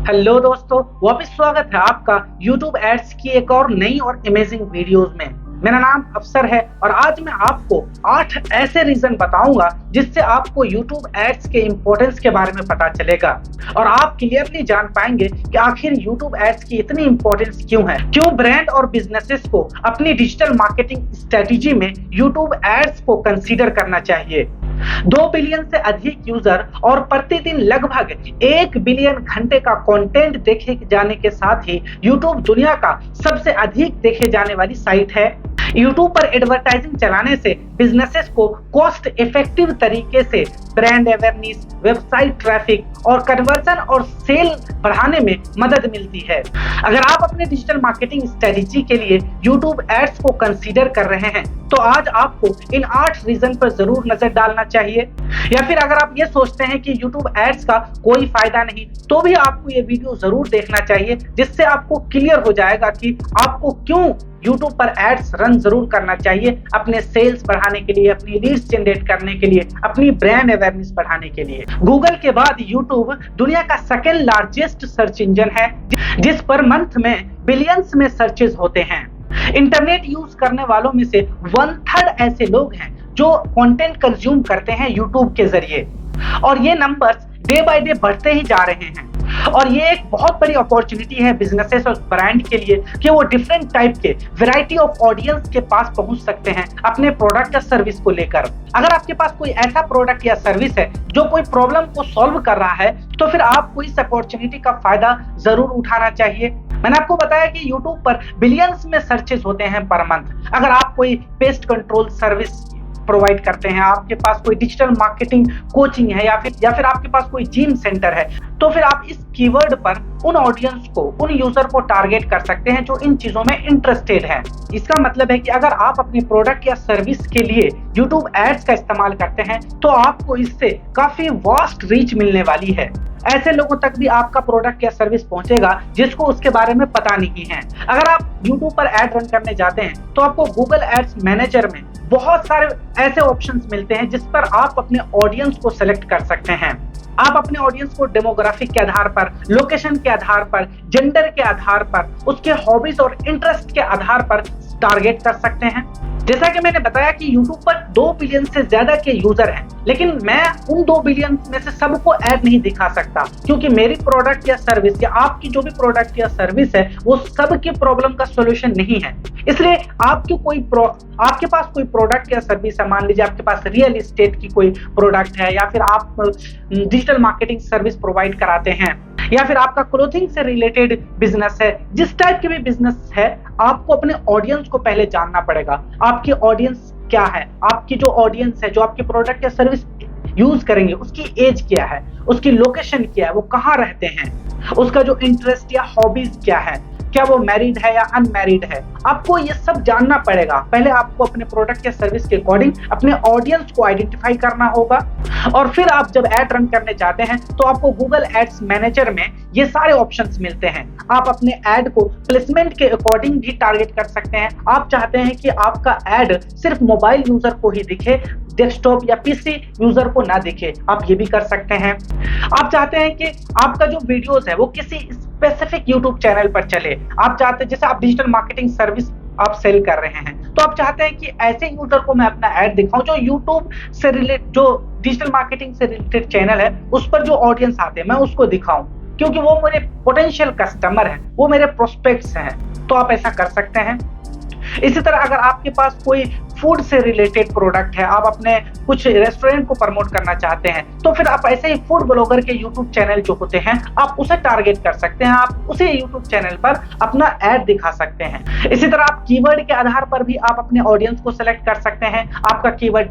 Hello दोस्तों, वापस स्वागत है आपका YouTube एड्स की एक और नई और अमेजिंग वीडियोस में। मेरा नाम अफसर है और आज मैं आपको 8 ऐसे रीजन बताऊंगा जिससे आपको YouTube एड्स के इंपॉर्टेंस के बारे में पता चलेगा और आप क्लियरली जान पाएंगे कि आखिर YouTube एड्स की इतनी इंपॉर्टेंस क्यों है, क्यों ब्रांड और बिजनेसेस को अपनी डिजिटल मार्केटिंग स्ट्रेटेजी में YouTube एड्स को कंसीडर करना चाहिए। 2 बिलियन से अधिक यूजर और प्रतिदिन लगभग 1 बिलियन घंटे का कंटेंट देखे जाने के साथ ही YouTube दुनिया का सबसे अधिक देखे जाने वाली साइट है। YouTube पर एडवर्टाइजिंग चलाने से बिजनेसेस को कॉस्ट इफेक्टिव तरीके से ब्रांड अवेयरनेस, वेबसाइट ट्रैफिक और कन्वर्जन और सेल बढ़ाने में मदद मिलती है। अगर आप अपने डिजिटल मार्केटिंग स्ट्रेटेजी के लिए YouTube एड्स को कंसीडर कर रहे हैं तो आज आपको इन 8 रीजन पर जरूर नजर डालना चाहिए। या फिर अगर आप ये सोचते हैं कि YouTube एड्स का कोई फायदा नहीं तो भी आपको ये वीडियो जरूर देखना चाहिए, जिससे आपको क्लियर हो जाएगा कि आपको क्यों YouTube पर एड्स रन जरूर करना चाहिए अपने सेल्स बढ़ाने के लिए, अपनी लीड्स जनरेट करने के लिए, अपनी ब्रांड अवेयरनेस बढ़ाने के लिए। गूगल के बाद YouTube दुनिया का सेकंड लार्जेस्ट सर्च इंजन है, जिस पर मंथ में बिलियंस में सर्चेस होते हैं। इंटरनेट यूज करने वालों में से 1/3 ऐसे लोग हैं जो कंटेंट कंज्यूम करते हैं YouTube के जरिए और ये नंबर्स डे बाय डे बढ़ते ही जा रहे हैं। और ये एक बहुत बड़ी अपॉर्चुनिटी है बिजनेसेस और ब्रांड के लिए कि वो डिफरेंट टाइप के वैरायटी ऑफ ऑडियंस के पास पहुंच सकते हैं अपने प्रोडक्ट या सर्विस को लेकर। अगर आपके पास कोई ऐसा प्रोडक्ट या सर्विस है जो कोई प्रॉब्लम को सॉल्व कर रहा है तो फिर आपको इस अपॉर्चुनिटी का फायदा जरूर उठाना चाहिए। मैंने आपको बताया कि YouTube पर बिलियंस में सर्चेस होते हैं पर मंथ। अगर आप कोई पेस्ट कंट्रोल सर्विस प्रोवाइड करते हैं, आपके पास कोई डिजिटल मार्केटिंग कोचिंग है या फिर आपके पास कोई जिम सेंटर है, तो फिर आप इस कीवर्ड पर उन ऑडियंस को, उन यूजर को टारगेट कर सकते हैं जो इन चीजों में इंटरेस्टेड है। इसका मतलब है कि अगर आप अपने प्रोडक्ट या सर्विस के लिए YouTube एड्स का इस्तेमाल करते हैं तो आपको इससे काफी वास्ट रीच मिलने वाली है। ऐसे लोगों तक भी आपका प्रोडक्ट या सर्विस पहुंचेगा जिसको उसके बारे में पता नहीं है। अगर आप YouTube पर एड रन करने जाते हैं तो आपको गूगल एड्स मैनेजर में बहुत सारे ऐसे ऑप्शंस मिलते हैं जिस पर आप अपने ऑडियंस को सेलेक्ट कर सकते हैं। आप अपने ऑडियंस को डेमोग्राफिक के आधार पर, लोकेशन के आधार पर, जेंडर के आधार पर, उसके हॉबीज और इंटरेस्ट के आधार पर टारगेट कर सकते हैं। जैसा कि मैंने बताया कि YouTube पर 2 बिलियन से ज्यादा के यूजर हैं, लेकिन मैं उन 2 बिलियन में से सबको ऐड नहीं दिखा सकता क्योंकि मेरी प्रोडक्ट या सर्विस या आपकी जो भी प्रोडक्ट या सर्विस है वो सबकी प्रॉब्लम का सॉल्यूशन नहीं है। इसलिए आपके पास कोई प्रोडक्ट या सर्विस है, मान लीजिए आपके पास रियल एस्टेट की कोई प्रोडक्ट है या फिर आप डिजिटल मार्केटिंग सर्विस प्रोवाइड कराते हैं या फिर आपका क्लोथिंग से रिलेटेड बिजनेस है, जिस टाइप के भी बिजनेस है आपको अपने ऑडियंस को पहले जानना पड़ेगा। आपकी ऑडियंस क्या है, आपकी जो ऑडियंस है जो आपके प्रोडक्ट या सर्विस यूज करेंगे उसकी एज क्या है, उसकी लोकेशन क्या है, वो कहाँ रहते हैं, उसका जो इंटरेस्ट या हॉबीज क्या है, क्या वो मैरिड है या अनमैरिड है, आपको ये सब जानना पड़ेगा। पहले आपको अपने प्रोडक्ट या सर्विस के अकॉर्डिंग अपने ऑडियंस को आइडेंटिफाई करना होगा और फिर आप जब एड रन करने जाते हैं तो आपको गूगल एड्स मैनेजर में ये सारे ऑप्शंस मिलते हैं। आप अपने एड को प्लेसमेंट के अकॉर्डिंग भी टारगेट कर सकते हैं। आप चाहते हैं कि आपका एड सिर्फ मोबाइल यूजर को ही दिखे, डेस्कटॉप या पीसी यूजर को ना दिखे, आप ये भी कर सकते हैं। आप चाहते हैं कि आपका जो वीडियोस है वो किसी स्पेसिफिक YouTube चैनल पर चले। आप चाहते हैं, जैसे आप डिजिटल मार्केटिंग सर्विस आप सेल कर रहे हैं तो आप चाहते हैं कि ऐसे यूजर को मैं अपना ऐड दिखाऊं जो YouTube से रिलेटेड, जो डिजिटल मार्केटिंग से रिलेटेड चैनल है उस पर जो ऑडियंस आते हैं मैं उसको दिखाऊं, क्योंकि वो मेरे पोटेंशियल कस्टमर हैं, वो मेरे प्रोस्पेक्ट्स हैं। तो आप ऐसा कर सकते हैं। इसी तरह अगर आपके पास कोई फूड से रिलेटेड प्रोडक्ट है, आप अपने कुछ रेस्टोरेंट को प्रमोट करना चाहते हैं तो फिर आप ऐसे ही फूड ब्लॉगर के YouTube चैनल जो होते हैं आप उसे टारगेट कर सकते हैं, आप उसे YouTube चैनल पर अपना ऐड दिखा सकते हैं। इसी तरह आप कीवर्ड के आधार पर भी आप अपने ऑडियंस को सेलेक्ट कर सकते हैं। आपका कीवर्ड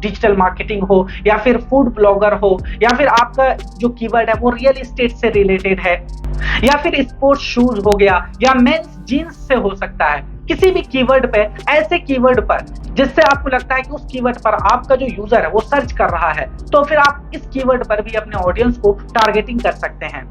डिजिटल मार्केटिंग हो या फिर फूड ब्लॉगर हो या फिर आपका जो कीवर्ड है वो रियल एस्टेट से रिलेटेड है या फिर स्पोर्ट्स शूज हो गया या मेंस जीन्स से हो सकता है। किसी भी कीवर्ड पे, ऐसे कीवर्ड पर जिससे आपको लगता है कि उस कीवर्ड पर आपका जो यूजर है वो सर्च कर रहा है तो फिर आप इस कीवर्ड पर भी अपने ऑडियंस को टारगेटिंग कर सकते हैं।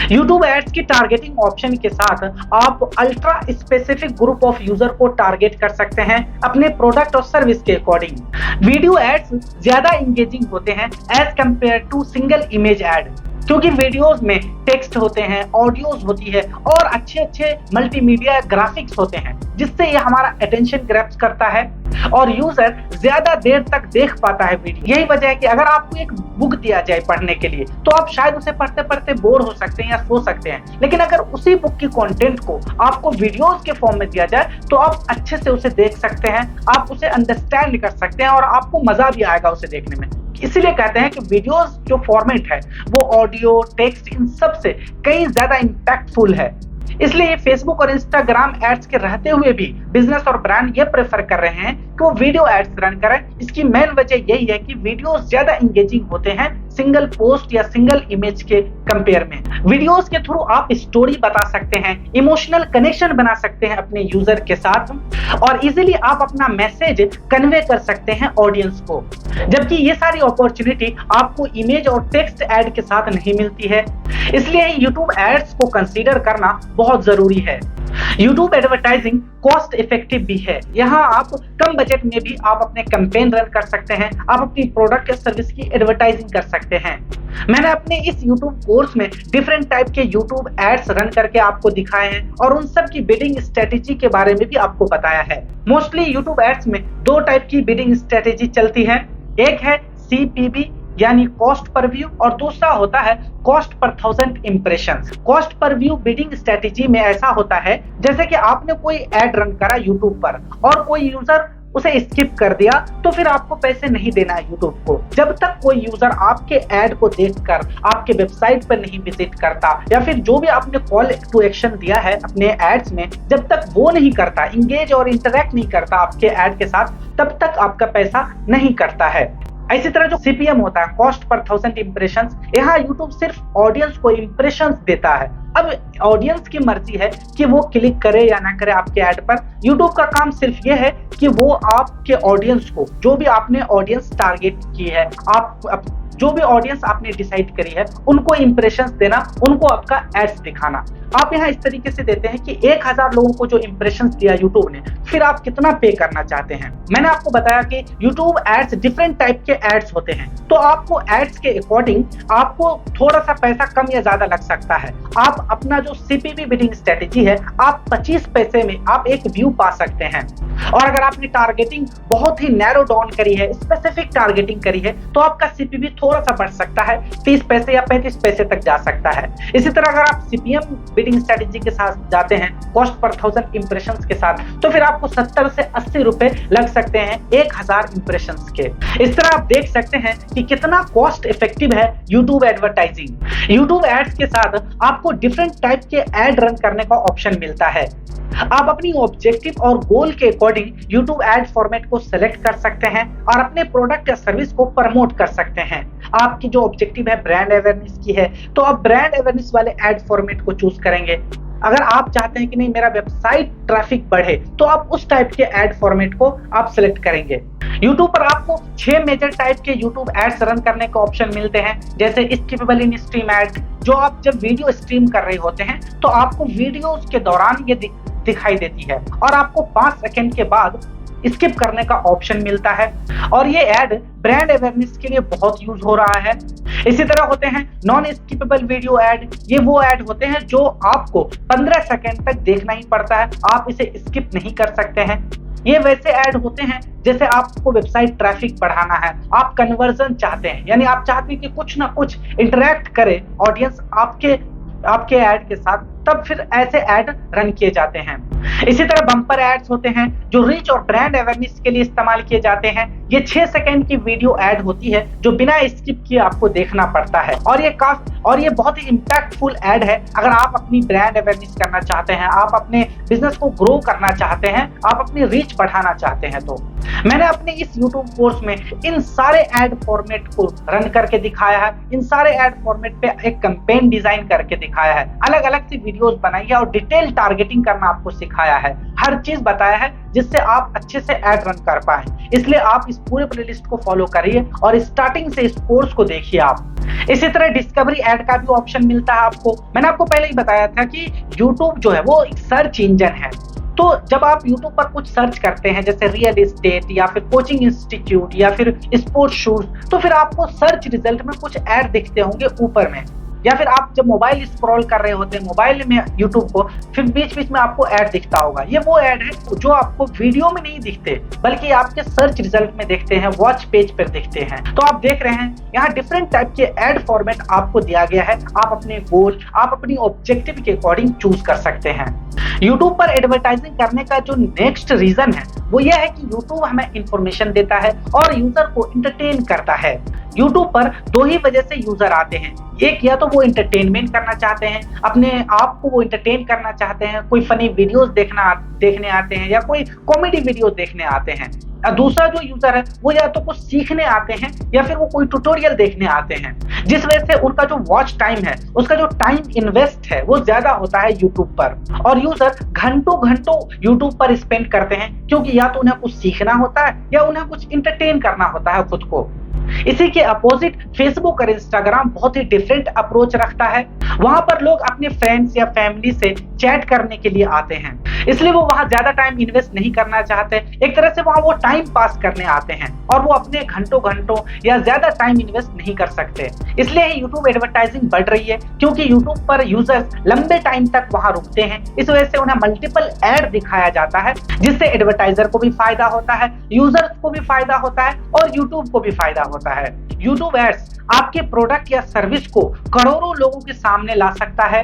YouTube एड्स की टारगेटिंग ऑप्शन के साथ आप ultra specific group of user को टारगेट कर सकते हैं अपने प्रोडक्ट और सर्विस के अकॉर्डिंग। वीडियो एड्स ज्यादा इंगेजिंग होते हैं as compare to single image ad, क्योंकि वीडियोस में टेक्स्ट होते हैं, ऑडियोज होती है और अच्छे अच्छे मल्टीमीडिया ग्राफिक्स होते हैं, जिससे ये हमारा अटेंशन ग्रैप्स करता है और यूजर ज्यादा देर तक देख पाता है वीडियो। यही वजह है कि अगर आपको एक बुक दिया जाए पढ़ने के लिए तो आप शायद उसे पढ़ते पढ़ते बोर हो सकते हैं या सो सकते हैं, लेकिन अगर उसी बुक की कंटेंट को आपको वीडियोस के फॉर्म में दिया जाए तो आप अच्छे से उसे देख सकते हैं, आप उसे अंडरस्टैंड कर सकते हैं और आपको मजा भी आएगा उसे देखने में। इसीलिए कहते हैं कि वीडियोस जो फॉर्मेट है वो ऑडियो, टेक्स्ट, इन सब से कहीं ज्यादा इंपैक्टफुल है। इसलिए फेसबुक और इंस्टाग्राम एड्स के रहते हुए भी बिजनेस और ब्रांड ये प्रेफर कर रहे हैं कि वो वीडियो एड्स रन करें। इसकी मेन वजह यही है कि वीडियोस ज्यादा इंगेजिंग होते हैं सिंगल पोस्ट या सिंगल इमेज के कंपेयर में। वीडियोस के थ्रू आप स्टोरी बता सकते हैं, इमोशनल कनेक्शन बना सकते हैं अपने यूजर के साथ और इजीली आप अपना मैसेज कन्वे कर सकते हैं ऑडियंस को, जबकि ये सारी अपॉर्चुनिटी आपको इमेज और टेक्स्ट ऐड के साथ नहीं मिलती है। इसलिए यूट्यूब एड्स को कंसीडर करना बहुत जरूरी है। यूट्यूब एडवर्टाइजिंग कॉस्ट इफेक्टिव भी है। यहाँ आप कम बजट में भी आप अपने कैंपेन रन कर सकते हैं, आप अपनी प्रोडक्ट या सर्विस की एडवर्टाइजिंग कर सकते हैं। मैंने अपने इस यूट्यूब कोर्स में डिफरेंट टाइप के यूट्यूब एड्स रन करके आपको दिखाए हैं और उन सब की बिडिंग स्ट्रेटेजी के बारे में भी आपको बताया है। मोस्टली यूट्यूब एड्स में दो टाइप की बिडिंग स्ट्रेटेजी चलती है, एक है CPV यानी कॉस्ट पर व्यू और दूसरा होता है cost per 1000 impressions. Cost per view bidding strategy में ऐसा होता है जैसे कि आपने कोई एड रन करा यूट्यूब पर और कोई यूजर उसे स्किप कर दिया तो फिर आपको पैसे नहीं देना है यूट्यूब को। जब तक कोई यूजर आपके ऐड को देखकर आपके वेबसाइट पर नहीं विजिट करता या फिर जो भी आपने कॉल टू एक्शन दिया है अपने एड्स में, जब तक वो नहीं करता, इंगेज और इंटरेक्ट नहीं करता आपके ऐड के साथ, तब तक आपका पैसा नहीं करता है। इसी तरह जो CPM होता है, कॉस्ट पर 1000 इंप्रेशंस, यहाँ यूट्यूब सिर्फ ऑडियंस को इंप्रेशंस देता है। अब ऑडियंस की मर्जी है कि वो क्लिक करे या ना करे आपके ऐड पर। यूट्यूब का काम सिर्फ ये है कि वो आपके ऑडियंस को, जो भी आपने ऑडियंस टारगेट की है, आप जो भी ऑडियंस आपने डिसाइड करी है, उनको इंप्रेशंस देना, उनको आपका एड्स दिखाना। आप यहाँ इस तरीके से देते हैं कि 1000 लोगों को जो इंप्रेशंस दिया यूट्यूब ने, फिर आप कितना पे करना चाहते हैं। मैंने आपको बताया कि यूट्यूब एड्स डिफरेंट टाइप के एड्स होते हैं, तो आपको एड्स के अकॉर्डिंग आपको थोड़ा सा पैसा कम या ज्यादा लग सकता है। आप अपना जो CPV बिडिंग स्ट्रेटेजी है, आप 25 पैसे में आप एक व्यू पा सकते हैं। और अगर आपने टारगेटिंग बहुत ही नैरो डाउन करी है, स्पेसिफिक टारगेटिंग करी है, तो आपका CPV थोड़ा सा बढ़ सकता है, 30 पैसे या 35 पैसे तक जा सकता है। इसी तरह अगर आप CPM बिडिंग स्ट्रेटेजी के साथ जाते हैं, कॉस्ट पर 1000 इंप्रेशंस के साथ, तो फिर आपको 70 से 80 रुपए लग सकते हैं 1000 इंप्रेशंस के। इस तरह आप देख सकते हैं कि कितना कॉस्ट इफेक्टिव है यूट्यूब एडवर्टाइजिंग। यूट्यूब एड्स के साथ आपको डिफरेंट टाइप के एड रन करने का ऑप्शन मिलता है। आप अपनी ऑब्जेक्टिव और गोल के अकॉर्डिंग यूट्यूब एड फॉर्मेट को सेलेक्ट कर सकते हैं और अपने प्रोडक्ट या सर्विस को प्रमोट कर सकते हैं। आपकी जो ऑब्जेक्टिव है ब्रांड अवेयरनेस की है, तो आप ब्रांड अवेयरनेस वाले एड फॉर्मेट को चूज करेंगे। अगर आप चाहते हैं कि नहीं मेरा वेबसाइट ट्रैफिक बढ़े, तो आप उस टाइप के एड फॉर्मेट को आप सिलेक्ट करेंगे। यूट्यूब पर आपको 6 मेजर टाइप के यूट्यूब एड्स रन करने का ऑप्शन मिलते हैं, जैसे स्किपेबल इन स्ट्रीम एड, जो आप जब वीडियो स्ट्रीम कर रहे होते हैं तो आपको वीडियो के दौरान ये दिखाई देती है और आपको 5 सेकंड के बाद स्किप करने का ऑप्शन मिलता है और ये ऐड ब्रांड अवेयरनेस के लिए बहुत यूज हो रहा है। इसी तरह होते हैं नॉन स्किपेबल वीडियो ऐड। ये वो ऐड होते हैं जो आपको 15 सेकंड तक देखना ही पड़ता है, आप इसे स्किप नहीं कर सकते हैं। ये वैसे ऐड होते हैं जैसे आपको वेबसाइट ट्रैफिक बढ़ाना है, आप कन्वर्जन चाहते हैं, यानी आप चाहते हैं कि कुछ ना कुछ इंटरेक्ट करे ऑडियंस आपके ऐड के साथ, तब फिर ऐसे ऐड रन किए जाते हैं। इसी तरह बम्पर एड्स होते हैं जो रीच और ब्रांड अवेयरनेस के लिए इस्तेमाल किए जाते हैं। ये 6 सेकंड की वीडियो ऐड होती है जो बिना स्किप किए आपको देखना पड़ता है और ये बहुत ही इंपैक्टफुल ऐड है। अगर आप अपनी ब्रांड अवेयरनेस करना चाहते हैं, आप अपने बिजनेस को ग्रो करना चाहते हैं, आप अपनी रीच बढ़ाना चाहते हैं, तो मैंने अपने इस YouTube कोर्स में इन सारे ऐड फॉर्मेट को रन करके दिखाया है। इन सारे ऐड फॉर्मेट पे एक कैंपेन डिजाइन करके दिखाया है, अलग अलग सी वीडियोस बनाई है और डिटेल टारगेटिंग करना आपको सिखाया है। हर चीज बताया है जिससे आप अच्छे से ऐड रन कर पाए। इसलिए आप इस पूरे प्लेलिस्ट को फॉलो करिए और स्टार्टिंग से इस कोर्स को देखिए आप। इसी तरह डिस्कवरी ऐड का भी ऑप्शन मिलता है आपको। मैंने आपको पहले ही बताया था कि YouTube जो है वो एक सर्च इंजन है, तो जब आप YouTube पर कुछ सर्च करते हैं जैसे रियल एस्टेट या फिर कोचिंग इंस्टीट्यूट या फिर स्पोर्ट्स शूज, तो फिर आपको सर्च रिजल्ट में कुछ ऐड दिखते होंगे ऊपर में। या फिर आप जब मोबाइल स्क्रॉल कर रहे होते हैं मोबाइल में यूट्यूब को, फिर बीच बीच में आपको ऐड दिखता होगा। ये वो ऐड है जो आपको वीडियो में नहीं दिखते बल्कि आपके सर्च रिजल्ट में दिखते हैं, वॉच पेज पर दिखते हैं। तो आप देख रहे हैं यहाँ डिफरेंट टाइप के ऐड फॉर्मेट आपको दिया गया है। आप अपने गोल, आप अपनी ऑब्जेक्टिव के अकॉर्डिंग चूज कर सकते हैं। यूट्यूब पर एडवर्टाइजिंग करने का जो नेक्स्ट रीजन है वो यह है कि यूट्यूब हमें इंफॉर्मेशन देता है और यूजर को एंटरटेन करता है। यूट्यूब पर दो ही वजह से यूजर आते हैं, एक या तो वो एंटरटेनमेंट करना चाहते हैं, अपने आप को वो एंटरटेन करना चाहते हैं, कोई फनी वीडियोस देखने आते हैं या कोई कॉमेडी वीडियो देखने आते हैं। दूसरा जो यूजर है वो या तो कुछ सीखने आते हैं या फिर वो कोई ट्यूटोरियल देखने आते हैं, जिस वजह से उनका जो वॉच टाइम है, उसका जो टाइम इन्वेस्ट है वो ज्यादा होता है यूट्यूब पर। और यूजर घंटों घंटों यूट्यूब पर स्पेंड करते हैं क्योंकि या तो उन्हें कुछ सीखना होता है या उन्हें कुछ इंटरटेन करना होता है खुद को। इसी के अपोजिट फेसबुक और इंस्टाग्राम बहुत ही डिफरेंट अप्रोच रखता है। वहां पर लोग अपने फ्रेंड्स या फैमिली से चैट करने के लिए आते हैं, इसलिए वो वहां ज्यादा टाइम इन्वेस्ट नहीं करना चाहते। एक तरह से वहां वो टाइम पास करने आते हैं और वो अपने घंटों घंटों या ज्यादा टाइम इन्वेस्ट नहीं कर सकते। इसलिए यूट्यूब एडवर्टाइजिंग बढ़ रही है क्योंकि यूट्यूब पर यूजर्स लंबे टाइम तक वहां रुकते हैं। इस वजह से उन्हें मल्टीपल ऐड दिखाया जाता है, जिससे एडवर्टाइजर को भी फायदा होता है, यूजर्स को भी फायदा होता है और यूट्यूब को भी फायदा होता है। यूट्यूब एड्स आपके प्रोडक्ट या सर्विस को करोड़ों लोगों के सामने ला सकता है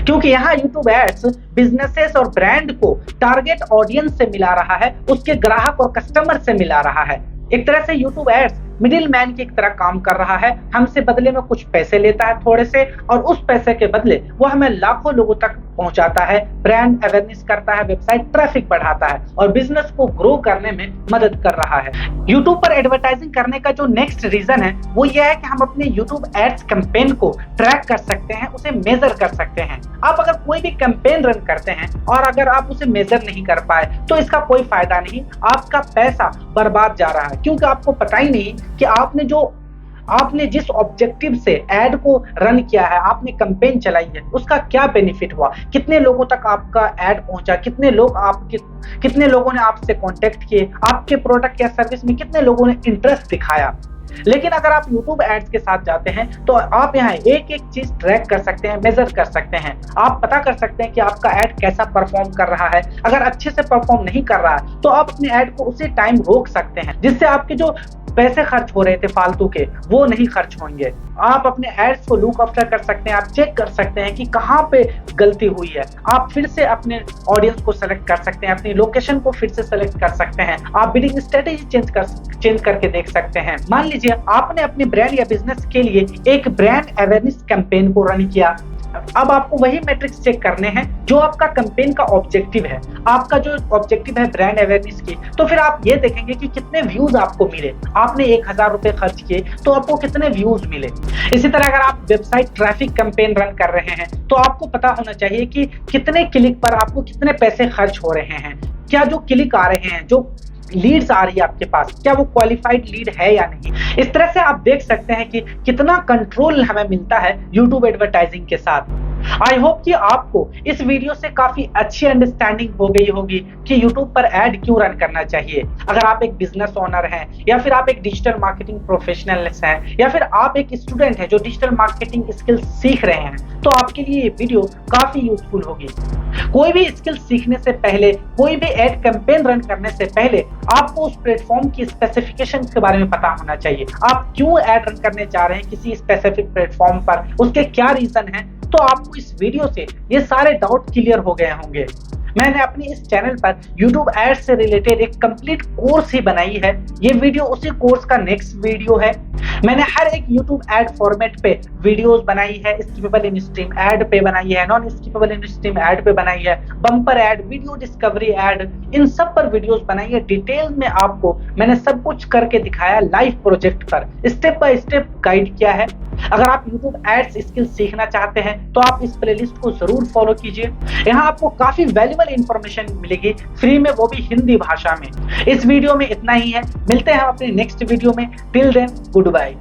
क्योंकि यहाँ यूट्यूब एड्स बिजनेसेस और ब्रांड को टारगेट ऑडियंस से मिला रहा है, उसके ग्राहक और कस्टमर से मिला रहा है। एक तरह से यूट्यूब एड्स मिडिल मैन की तरह काम कर रहा है, हमसे बदले में कुछ पैसे लेता है थोड़े से, और उस पैसे के बदले वो हमें लाखों लोगों तक पहुंचाता है, ब्रांड अवेयरनेस करता है, वेबसाइट ट्रैफिक बढ़ाता है और बिजनेस को ग्रो करने में मदद कर रहा है। यूट्यूब पर एडवर्टाइजिंग करने का जो नेक्स्ट रीजन है वो यह है कि हम अपने यूट्यूब एड्स कैंपेन को ट्रैक कर सकते हैं, उसे मेजर कर सकते हैं। आप अगर कोई भी कैंपेन रन करते हैं और अगर आप उसे मेजर नहीं कर पाए तो इसका कोई फायदा नहीं, आपका पैसा बर्बाद जा रहा है क्योंकि आपको पता ही नहीं कि आपने जिस ऑब्जेक्टिव से ऐड को रन किया है, आपने कैंपेन चलाई है, उसका क्या बेनिफिट हुआ, कितने लोगों तक आपका ऐड पहुंचा, कितने लोगों ने आपसे कांटेक्ट किए, आपके प्रोडक्ट या सर्विस में कितने लोगों ने इंटरेस्ट दिखाया। लेकिन अगर आप YouTube एड्स के साथ जाते हैं तो आप यहाँ एक एक चीज ट्रैक कर सकते हैं, मेजर कर सकते हैं। आप पता कर सकते हैं कि आपका ऐड कैसा परफॉर्म कर रहा है। अगर अच्छे से परफॉर्म नहीं कर रहा है तो आप अपने ऐड को उसी टाइम रोक सकते हैं, जिससे आपके जो पैसे खर्च हो रहे थे फालतू के वो नहीं खर्च होंगे। आप अपने एड्स को लुक आफ्टर कर सकते हैं, आप चेक कर सकते हैं कि कहाँ पे गलती हुई है। आप फिर से अपने ऑडियंस को सेलेक्ट कर सकते हैं, अपनी लोकेशन को फिर से सेलेक्ट कर सकते हैं, आप बिडिंग स्ट्रेटेजी चेंज करके देख सकते हैं। मान लीजिए आपने अपने ब्रांड या बिजनेस के लिए एक ब्रांड अवेयरनेस कैंपेन को रन किया। अब आपको वही मैट्रिक्स चेक करने हैं जो आपका कैंपेन का ऑब्जेक्टिव है। आपका जो ऑब्जेक्टिव है ब्रांड अवेयरनेस की, तो फिर आप ये देखेंगे कि कितने व्यूज आपको मिले। आपने 1000 रुपए खर्च किए तो आपको कितने व्यूज मिले। इसी तरह अगर आप वेबसाइट ट्रैफिक कैंपेन रन कर रहे हैं तो आपको पता होना चाहिए कि कितने क्लिक पर आपको कितने पैसे खर्च हो रहे हैं, क्या जो क्लिक आ रहे हैं, जो लीड्स आ रही है आपके पास, क्या वो क्वालिफाइड लीड है या नहीं। इस तरह से आप देख सकते हैं कि कितना कंट्रोल हमें मिलता है यूट्यूब एडवर्टाइजिंग के साथ। आई होप कि आपको इस वीडियो से काफी अच्छी अंडरस्टैंडिंग हो गई होगी कि यूट्यूब पर ऐड क्यों रन करना चाहिए। अगर आप एक बिजनेस ओनर हैं या फिर आप एक डिजिटल मार्केटिंग प्रोफेशनल हैं या फिर आप एक स्टूडेंट हैं जो डिजिटल मार्केटिंग स्किल सीख रहे हैं, तो आपके लिए ये वीडियो काफी यूजफुल होगी। कोई भी स्किल सीखने से पहले, कोई भी एड कैंपेन रन करने से पहले आपको उस प्लेटफॉर्म की स्पेसिफिकेशन के बारे में पता होना चाहिए। आप क्यों ऐड रन करने जा रहे हैं किसी स्पेसिफिक प्लेटफॉर्म पर, उसके क्या रीजन है, तो आपको इस वीडियो से ये सारे डाउट क्लियर हो गए होंगे। मैंने अपनी इस चैनल पर YouTube एड्स से रिलेटेड एक कंप्लीट कोर्स ही बनाई है। ये वीडियो उसी कोर्स का नेक्स्ट वीडियो है। मैंने हर एक YouTube एड फॉर्मेट पे वीडियोस बनाई है, स्किपेबल इन स्ट्रीम एड पे बनाई है, non skippable in stream ad पे बनाई है, bumper ad, video discovery ad, इन सब पर वीडियोस बनाई है। डिटेल में आपको मैंने सब कुछ करके दिखाया, लाइव प्रोजेक्ट पर स्टेप बाय स्टेप गाइड किया है। अगर आप YouTube एड्स स्किल सीखना चाहते हैं तो आप इस प्लेलिस्ट को जरूर फॉलो कीजिए। यहाँ आपको काफी वैल्यूएबल इंफॉर्मेशन मिलेगी फ्री में, वो भी हिंदी भाषा में। इस वीडियो में इतना ही है, मिलते हैं हम अपने नेक्स्ट वीडियो में। Till then good bye.